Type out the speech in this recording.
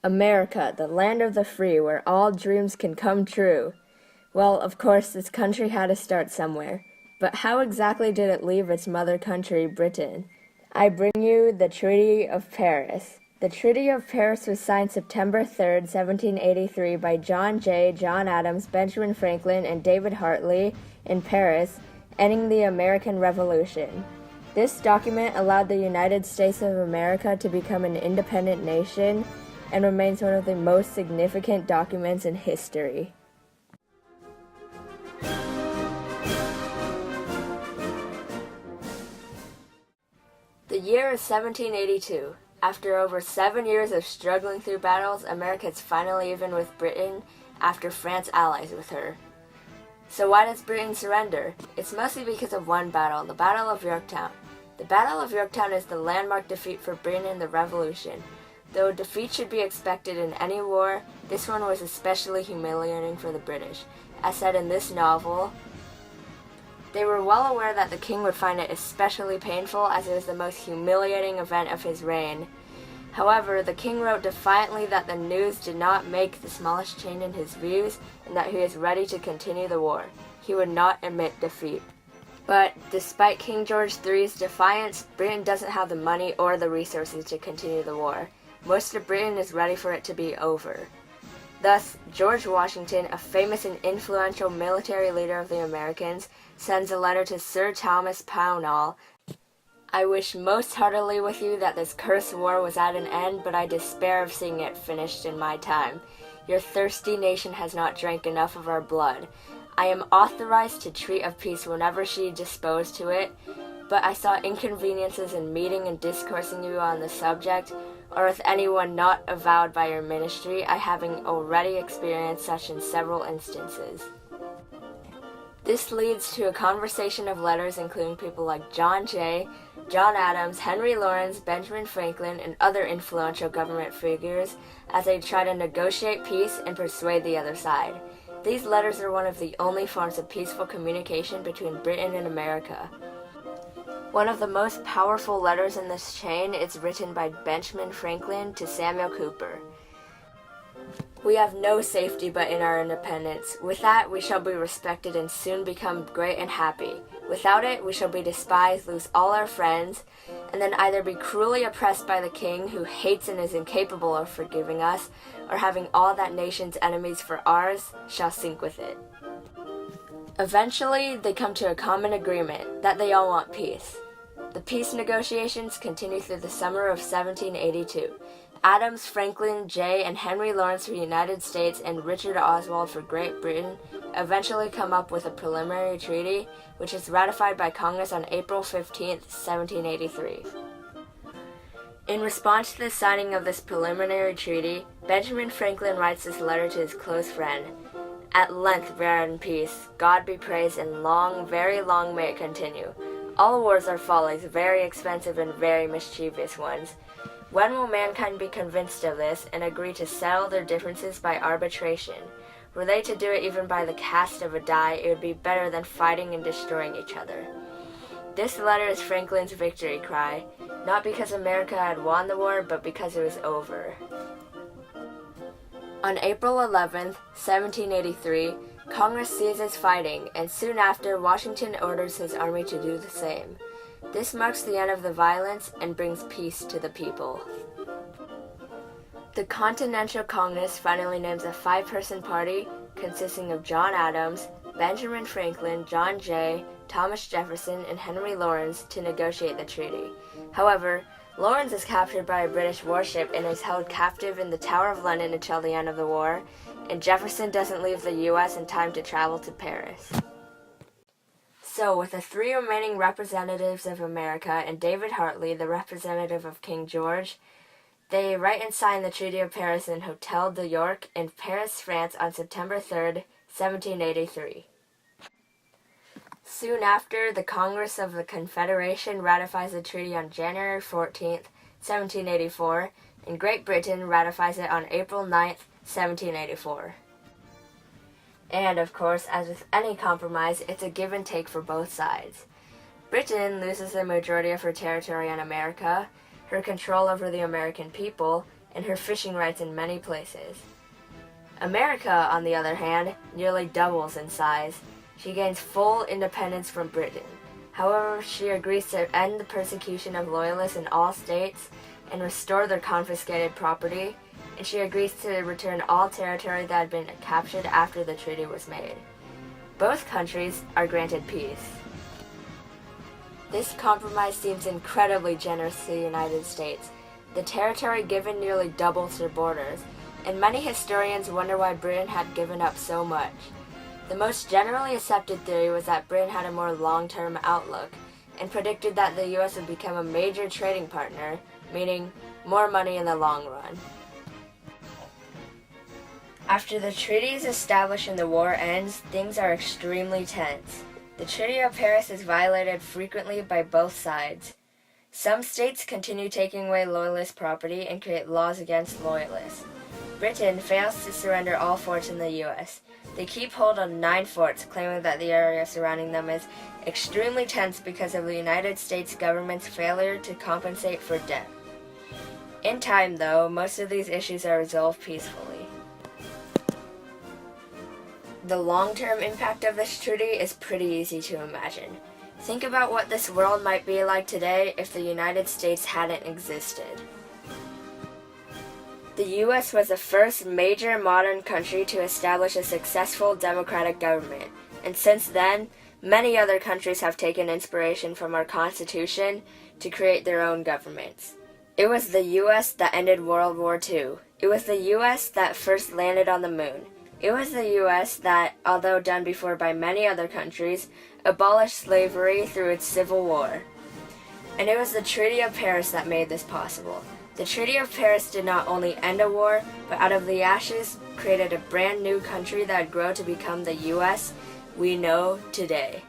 America, the land of the free, where all dreams can come true. Well, of course, this country had to start somewhere. But how exactly did it leave its mother country, Britain? I bring you the Treaty of Paris. The Treaty of Paris was signed September 3rd, 1783 by John Jay, John Adams, Benjamin Franklin, and David Hartley in Paris, ending the American Revolution. This document allowed the United States of America to become an independent nation and remains one of the most significant documents in history. The year is 1782. After over 7 years of struggling through battles, America is finally even with Britain after France allies with her. So why does Britain surrender? It's mostly because of one battle, the Battle of Yorktown. The Battle of Yorktown is the landmark defeat for Britain in the Revolution. Though defeat should be expected in any war, this one was especially humiliating for the British. As said in this novel, they were well aware that the king would find it especially painful as it was the most humiliating event of his reign. However, the king wrote defiantly that the news did not make the smallest change in his views and that he was ready to continue the war. He would not admit defeat. But despite King George III's defiance, Britain doesn't have the money or the resources to continue the war. Most of Britain is ready for it to be over. Thus, George Washington, a famous and influential military leader of the Americans, sends a letter to Sir Thomas Pownall. I wish most heartily with you that this cursed war was at an end, but I despair of seeing it finished in my time. Your thirsty nation has not drank enough of our blood. I am authorized to treat of peace whenever she disposed to it, but I saw inconveniences in meeting and discoursing you on the subject, or with anyone not avowed by your ministry, I having already experienced such in several instances. This leads to a conversation of letters including people like John Jay, John Adams, Henry Lawrence, Benjamin Franklin, and other influential government figures as they try to negotiate peace and persuade the other side. These letters are one of the only forms of peaceful communication between Britain and America. One of the most powerful letters in this chain is written by Benjamin Franklin to Samuel Cooper. We have no safety but in our independence. With that, we shall be respected and soon become great and happy. Without it, we shall be despised, lose all our friends, and then either be cruelly oppressed by the king, who hates and is incapable of forgiving us, or having all that nation's enemies for ours, shall sink with it. Eventually, they come to a common agreement that they all want peace. The peace negotiations continue through the summer of 1782. Adams, Franklin, Jay, and Henry Lawrence for the United States and Richard Oswald for Great Britain eventually come up with a preliminary treaty, which is ratified by Congress on April 15, 1783. In response to the signing of this preliminary treaty, Benjamin Franklin writes this letter to his close friend. At length we are in peace. God be praised, and long, very long may it continue. All wars are follies, very expensive and very mischievous ones. When will mankind be convinced of this and agree to settle their differences by arbitration? Were they to do it even by the cast of a die, it would be better than fighting and destroying each other. This letter is Franklin's victory cry, not because America had won the war, but because it was over. On April 11, 1783, Congress ceases fighting, and soon after, Washington orders his army to do the same. This marks the end of the violence and brings peace to the people. The Continental Congress finally names a 5-person party consisting of John Adams, Benjamin Franklin, John Jay, Thomas Jefferson, and Henry Lawrence to negotiate the treaty. However, Lawrence is captured by a British warship and is held captive in the Tower of London until the end of the war, and Jefferson doesn't leave the U.S. in time to travel to Paris. So, with the 3 remaining representatives of America and David Hartley, the representative of King George, they write and sign the Treaty of Paris in Hotel de York in Paris, France on September 3, 1783. Soon after, the Congress of the Confederation ratifies the treaty on January 14, 1784, and Great Britain ratifies it on April 9, 1784. And, of course, as with any compromise, it's a give and take for both sides. Britain loses the majority of her territory in America, her control over the American people, and her fishing rights in many places. America, on the other hand, nearly doubles in size. She gains full independence from Britain. However, she agrees to end the persecution of loyalists in all states and restore their confiscated property, and she agrees to return all territory that had been captured after the treaty was made. Both countries are granted peace. This compromise seems incredibly generous to the United States. The territory given nearly doubles her borders, and many historians wonder why Britain had given up so much. The most generally accepted theory was that Britain had a more long-term outlook and predicted that the U.S. would become a major trading partner, meaning more money in the long run. After the treaty is established and the war ends, things are extremely tense. The Treaty of Paris is violated frequently by both sides. Some states continue taking away loyalist property and create laws against loyalists. Britain fails to surrender all forts in the U.S. They keep hold on 9 forts, claiming that the area surrounding them is extremely tense because of the United States government's failure to compensate for debt. In time, though, most of these issues are resolved peacefully. The long-term impact of this treaty is pretty easy to imagine. Think about what this world might be like today if the United States hadn't existed. The U.S. was the first major modern country to establish a successful democratic government, and since then, many other countries have taken inspiration from our Constitution to create their own governments. It was the U.S. that ended World War II. It was the U.S. that first landed on the moon. It was the U.S. that, although done before by many other countries, abolished slavery through its Civil War. And it was the Treaty of Paris that made this possible. The Treaty of Paris did not only end a war, but out of the ashes created a brand new country that would grow to become the U.S. we know today.